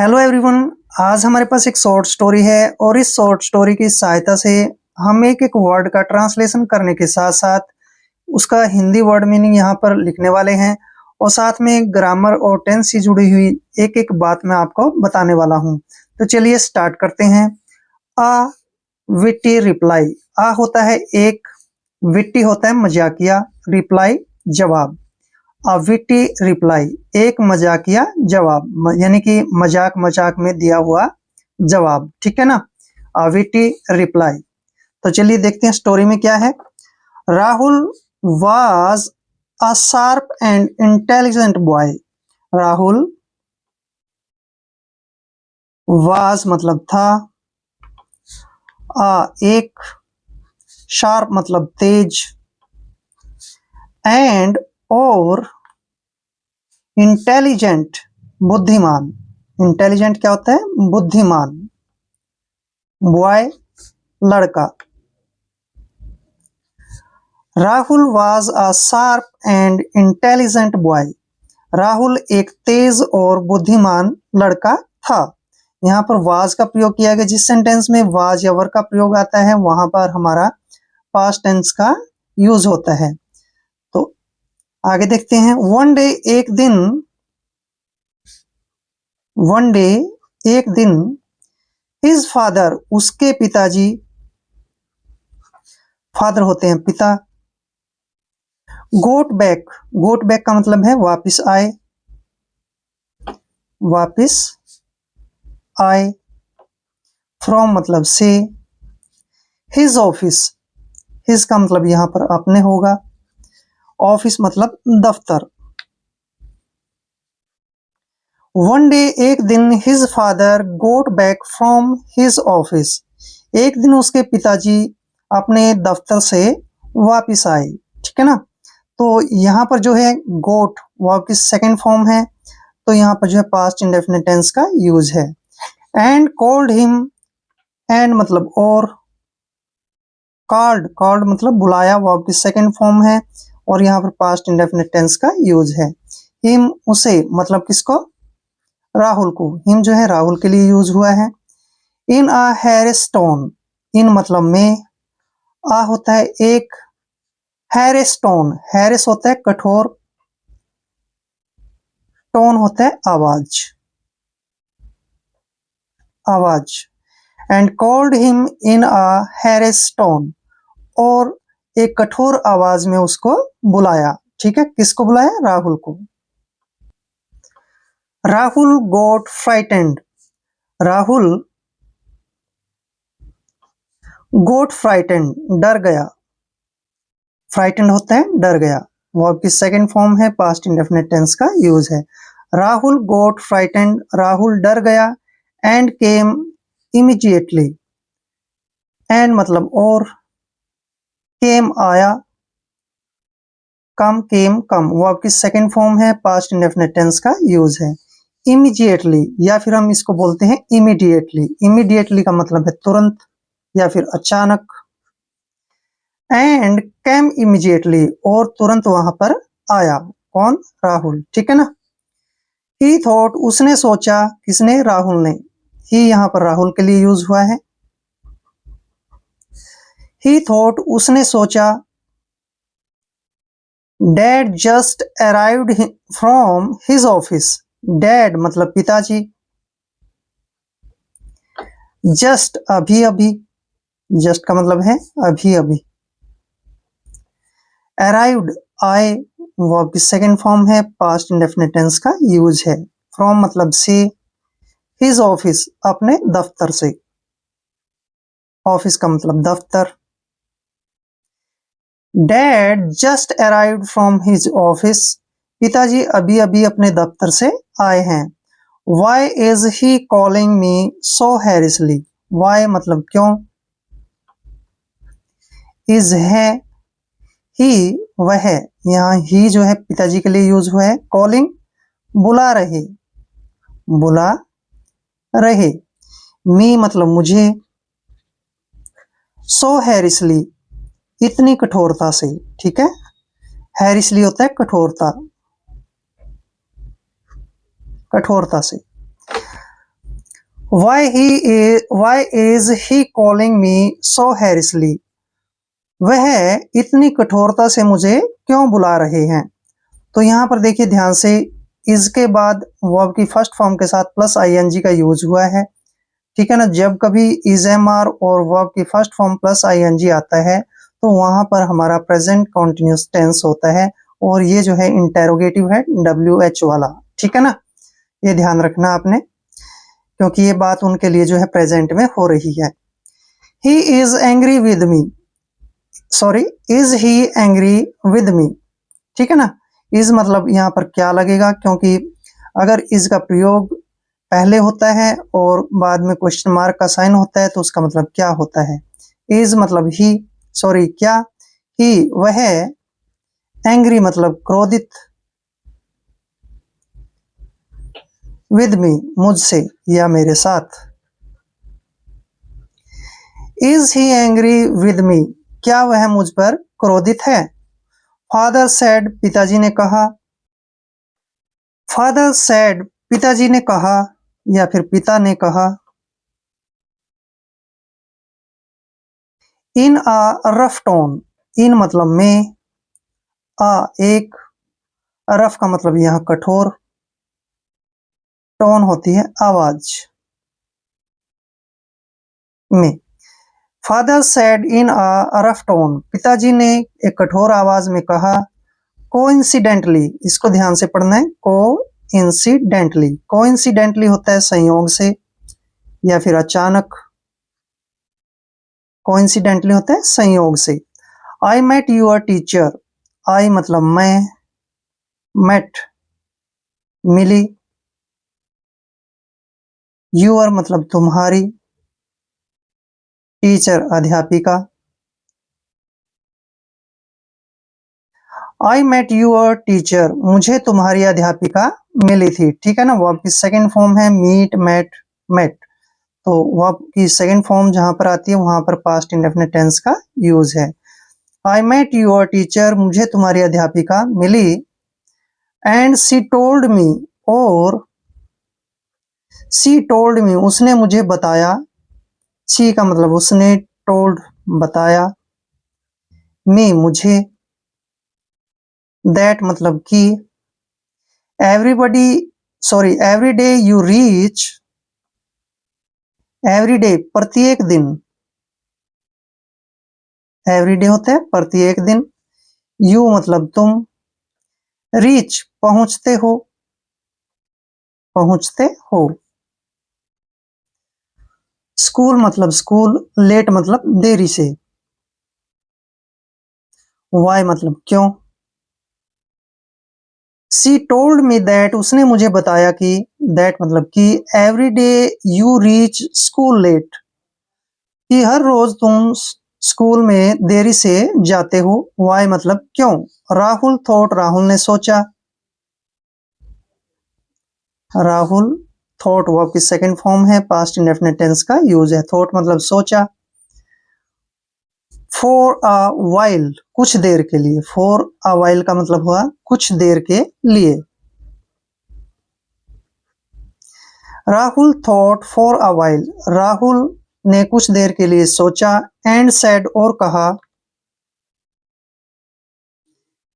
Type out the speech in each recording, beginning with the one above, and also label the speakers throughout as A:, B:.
A: Hello everyone. आज हमारे पास एक शॉर्ट स्टोरी है और इस शॉर्ट स्टोरी की सहायता से हम एक एक वर्ड का ट्रांसलेशन करने के साथ साथ उसका हिंदी वर्ड मीनिंग यहाँ पर लिखने वाले हैं और साथ में ग्रामर और टेंस से जुड़ी हुई एक एक बात मैं आपको बताने वाला हूँ। तो चलिए स्टार्ट करते हैं। आ विट्टी रिप्लाई। आ होता है एक, विट्टी होता है मजाकिया, रिप्लाई जवाब। अ विट्टी रिप्लाई, एक मजाकिया जवाब, यानी कि मजाक मजाक में दिया हुआ जवाब, ठीक है ना। अ विट्टी रिप्लाई। तो चलिए देखते हैं स्टोरी में क्या है। Rahul was a sharp and intelligent boy. Rahul was मतलब था, एक, शार्प मतलब तेज, एंड और इंटेलिजेंट बुद्धिमान। इंटेलिजेंट क्या होता है? बुद्धिमान। बॉय लड़का। Rahul was a sharp and intelligent boy. Rahul एक तेज और बुद्धिमान लड़का था। यहाँ पर वाज का प्रयोग किया गया। जिस सेंटेंस में वाज या वर का प्रयोग आता है वहां पर हमारा पास्ट टेंस का यूज होता है। तो आगे देखते हैं। वन डे एक दिन हिज फादर, उसके पिताजी, फादर होते हैं पिता, गोट बैक, गोट बैक का मतलब है वापिस आए, वापिस आए, फ्रॉम मतलब से, हिज ऑफिस, हिज का मतलब यहां पर अपने होगा, ऑफिस मतलब दफ्तर। वन डे एक दिन his father got back from his office, एक दिन उसके पिताजी अपने दफ्तर से वापिस आए, ठीक है ना। तो यहाँ पर जो है गोट वर्ब की सेकंड फॉर्म है, तो यहाँ पर जो है पास्ट इंडेफिनिट टेंस का यूज है। एंड कॉल्ड हिम, एंड मतलब और, कॉल्ड, कॉल्ड मतलब बुलाया, वर्ब की सेकंड फॉर्म है और यहाँ पर पास्ट इंडेफिनिट टेंस का यूज है। हिम उसे, मतलब किसको? राहुल को। हिम जो है राहुल के लिए यूज हुआ है। इन अ हैरिस्टोन, इन मतलब में, आ होता है एक, हैरिस्टोन, हैरिस होता है कठोर, टोन होता है आवाज, आवाज। एंड कॉल्ड हिम इन अ हैरिस्टोन, और एक कठोर आवाज में उसको बुलाया, ठीक है। किसको बुलाया? राहुल को। Rahul got frightened, Rahul got frightened, डर गया, फ्राइटेंड होता है डर गया, वर्ब की सेकंड फॉर्म है, पास्ट इंडेफिनिट टेंस का यूज है। राहुल गॉट फ्राइटेंड, राहुल डर गया, एंड केम इमीडिएटली, एंड मतलब और, केम आया, कम केम कम, वर्ब की सेकंड फॉर्म है, पास्ट इंडेफिनिट टेंस का यूज है। इमीडिएटली, या फिर हम इसको बोलते हैं इमीडिएटली। इमीडिएटली का मतलब है तुरंत या फिर अचानक। एंड कैम इमीडिएटली, और तुरंत वहां पर आया। कौन? राहुल, ठीक है ना। ही थॉट, उसने सोचा, किसने? राहुल ने। ही यहाँ पर राहुल के लिए यूज हुआ है। ही थॉट, उसने सोचा, dad just arrived from his office, dad मतलब पिताजी, जस्ट अभी अभी, जस्ट का मतलब है अभी अभी, अराइव्ड आए, वर्ब की सेकंड फॉर्म है, पास्ट इंडेफिनिट टेंस का यूज है। फ्रॉम मतलब से, हिज ऑफिस अपने दफ्तर से, ऑफिस का मतलब दफ्तर। Dad just arrived from his office, पिताजी अभी अभी अपने दफ्तर से आए हैं। Why is he calling me so harshly, why मतलब क्यों, इज है, ही वह, यहाँ ही जो है पिताजी के लिए यूज हुआ है। कॉलिंग बुला रहे, बुला रहे, मी मतलब मुझे, सो हैरिसली इतनी कठोरता से, ठीक है। हैरिसली होता है कठोरता, कठोरता से। Why is he calling me so harshly? वह इतनी कठोरता से मुझे क्यों बुला रहे हैं? तो यहाँ पर देखिए ध्यान से, इज के बाद वर्ब की फर्स्ट फॉर्म के साथ प्लस आईएनजी का यूज हुआ है। ठीक है ना, जब कभी इज एम आर और वर्ब की फर्स्ट फॉर्म प्लस आईएनजी आता है तो वहां पर हमारा प्रेजेंट कॉन्टिन्यूस टेंस होता है, और ये जो है इंटेरोगेटिव है, WH वाला। ठीक है ना, ये ध्यान रखना आपने, क्योंकि ये बात उनके लिए जो है प्रेजेंट में हो रही है। He is angry with me, sorry, is he angry with me. ठीक है ना, इज मतलब यहाँ पर क्या लगेगा, क्योंकि अगर इज का प्रयोग पहले होता है और बाद में क्वेश्चन मार्क का साइन होता है तो उसका मतलब क्या होता है। इज मतलब ही, सॉरी क्या, ही वह, एंग्री मतलब क्रोधित, विद मी मुझसे या मेरे साथ। Is he angry with me, क्या वह मुझ पर क्रोधित है? फादर सेड, पिताजी ने कहा। फादर सेड, पिताजी ने कहा या फिर पिता ने कहा। इन अ रफ टोन, इन मतलब में, आ एक, रफ का मतलब यहाँ कठोर, टोन होती है आवाज में। Father said in a rough tone, पिताजी ने एक कठोर आवाज में कहा। कोइंसिडेंटली, इसको ध्यान से पढ़ना है, कोइंसिडेंटली, कोइंसिडेंटली होता है संयोग से या फिर अचानक, कोइंसिडेंटली होता है संयोग से। आई मेट यूर टीचर, आई मतलब मैं, मेट मिली, यूर मतलब तुम्हारी, टीचर अध्यापिका। आई मेट यूर टीचर, मुझे तुम्हारी अध्यापिका मिली थी। ठीक है ना, वर्ब की सेकंड फॉर्म है मीट, मेट, मेट। तो वर्ब की सेकंड फॉर्म जहां पर आती है वहां पर पास्ट इंडेफिनिट टेंस का यूज है। आई मेट यूर टीचर, मुझे तुम्हारी अध्यापिका मिली। एंड सी टोल्ड मी, और सी टोल्ड मी, उसने मुझे बताया। सी का मतलब उसने, टोल्ड बताया, मी मुझे, दैट मतलब कि, everybody, sorry every day you reach, every day प्रत्येक दिन, एवरी डे होता है प्रत्येक दिन, यू मतलब तुम, रीच पहुंचते हो, पहुंचते हो। स्कूल मतलब स्कूल, लेट मतलब देरी से, वाई मतलब क्यों। सी टोल्ड मी दैट, उसने मुझे बताया कि, दैट मतलब कि, every day you reach school late, कि हर रोज तुम स्कूल में देरी से जाते हो। वाई मतलब क्यों। राहुल थॉट, राहुल ने सोचा। राहुल थॉट वर्ब की सेकंड फॉर्म है, पास्ट इंडेफिनिट टेंस का यूज है। थॉट मतलब सोचा। फॉर अ वाइल, कुछ देर के लिए, फॉर अ वाइल का मतलब हुआ कुछ देर के लिए। Rahul thought for a while, Rahul ने कुछ देर के लिए सोचा। एंड सेड, और कहा।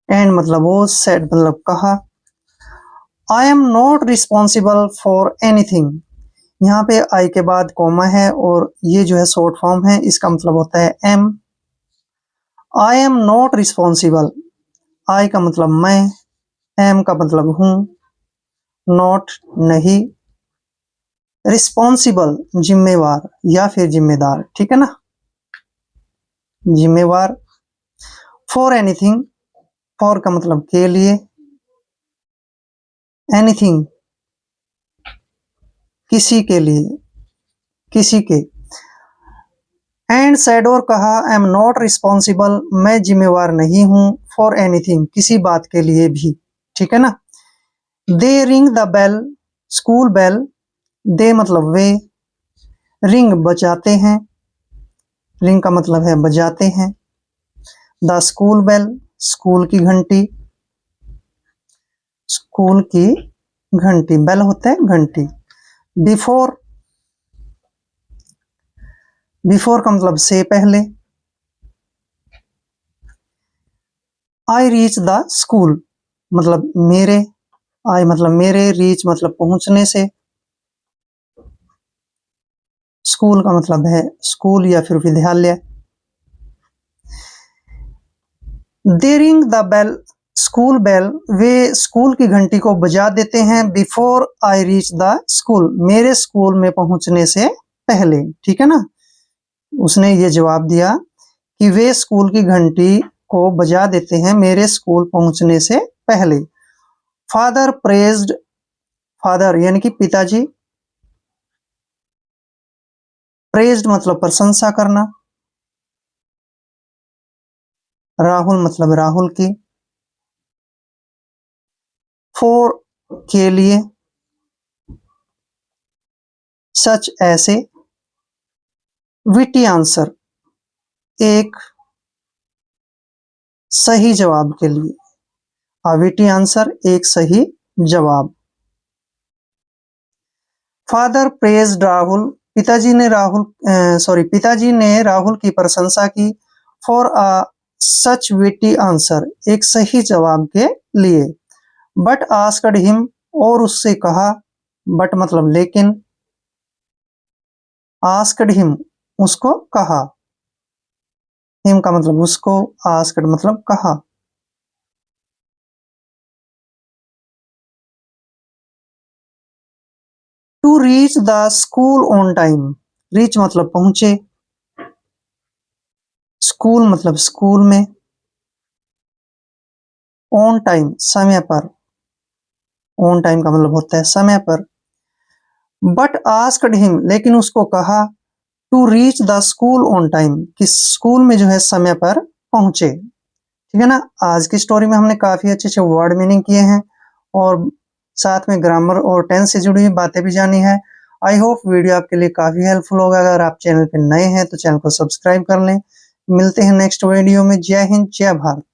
A: एंड मतलब वो, सेड मतलब कहा। आई am not responsible for anything, यहाँ पे आई के बाद कॉमा है और ये जो है शॉर्ट फॉर्म है, इसका मतलब होता है am. I am not responsible, I का मतलब मैं, एम का मतलब हूं, नॉट नहीं, रिस्पॉन्सिबल जिम्मेवार या फिर जिम्मेदार। ठीक है ना, जिम्मेवार। फॉर एनीथिंग, फॉर का मतलब के लिए, एनीथिंग किसी के लिए, किसी के। एंड सेड, और कहा। आई एम नॉट रिस्पॉन्सिबल, मैं जिम्मेवार नहीं हूं, फॉर एनीथिंग किसी बात के लिए भी। ठीक है ना। They ring the bell, school bell, they मतलब वे, रिंग बजाते हैं, रिंग का मतलब है बजाते हैं। द स्कूल बेल, स्कूल की घंटी, स्कूल की घंटी, बेल होता है घंटी। बिफोर, बिफोर का मतलब से पहले। आई रीच द स्कूल मतलब मेरे, आई मतलब मेरे, रीच मतलब पहुंचने से, स्कूल का मतलब है स्कूल या फिर विद्यालय। They ring the bell, school bell, वे स्कूल की घंटी को बजा देते हैं। Before I reach the school, मेरे स्कूल में पहुंचने से पहले। ठीक है ना, उसने ये जवाब दिया कि वे स्कूल की घंटी को बजा देते हैं मेरे स्कूल पहुंचने से पहले। फादर प्रेज्ड, फादर यानी कि पिताजी, प्रेज्ड मतलब प्रशंसा करना, राहुल मतलब राहुल की, फॉर के लिए, सच ऐसे, विटी आंसर एक सही जवाब के लिए, विटी आंसर एक सही जवाब। फादर प्रेज्ड राहुल, पिताजी ने पिताजी ने राहुल की प्रशंसा की। For a such witty answer, एक सही जवाब के लिए। बट आस्क्ड हिम, और उससे कहा, बट मतलब लेकिन, आस्क्ड हिम उसको कहा, हिम का मतलब उसको, आस्क्ड मतलब कहा। To reach the school on time, reach मतलब पहुंचे, स्कूल मतलब स्कूल में, ऑन टाइम समय पर, ऑन टाइम का मतलब होता है समय पर। बट आस्क्ड हिम लेकिन उसको कहा, to reach the school on time कि स्कूल में जो है समय पर पहुंचे। ठीक है ना, आज की स्टोरी में हमने काफी अच्छे अच्छे वर्ड मीनिंग किए हैं और साथ में ग्रामर और टेंस से जुड़ी हुई बातें भी जानी है। आई होप वीडियो आपके लिए काफी हेल्पफुल होगा। अगर आप चैनल पर नए हैं तो चैनल को सब्सक्राइब कर लें। मिलते हैं नेक्स्ट वीडियो में। जय हिंद, जय भारत।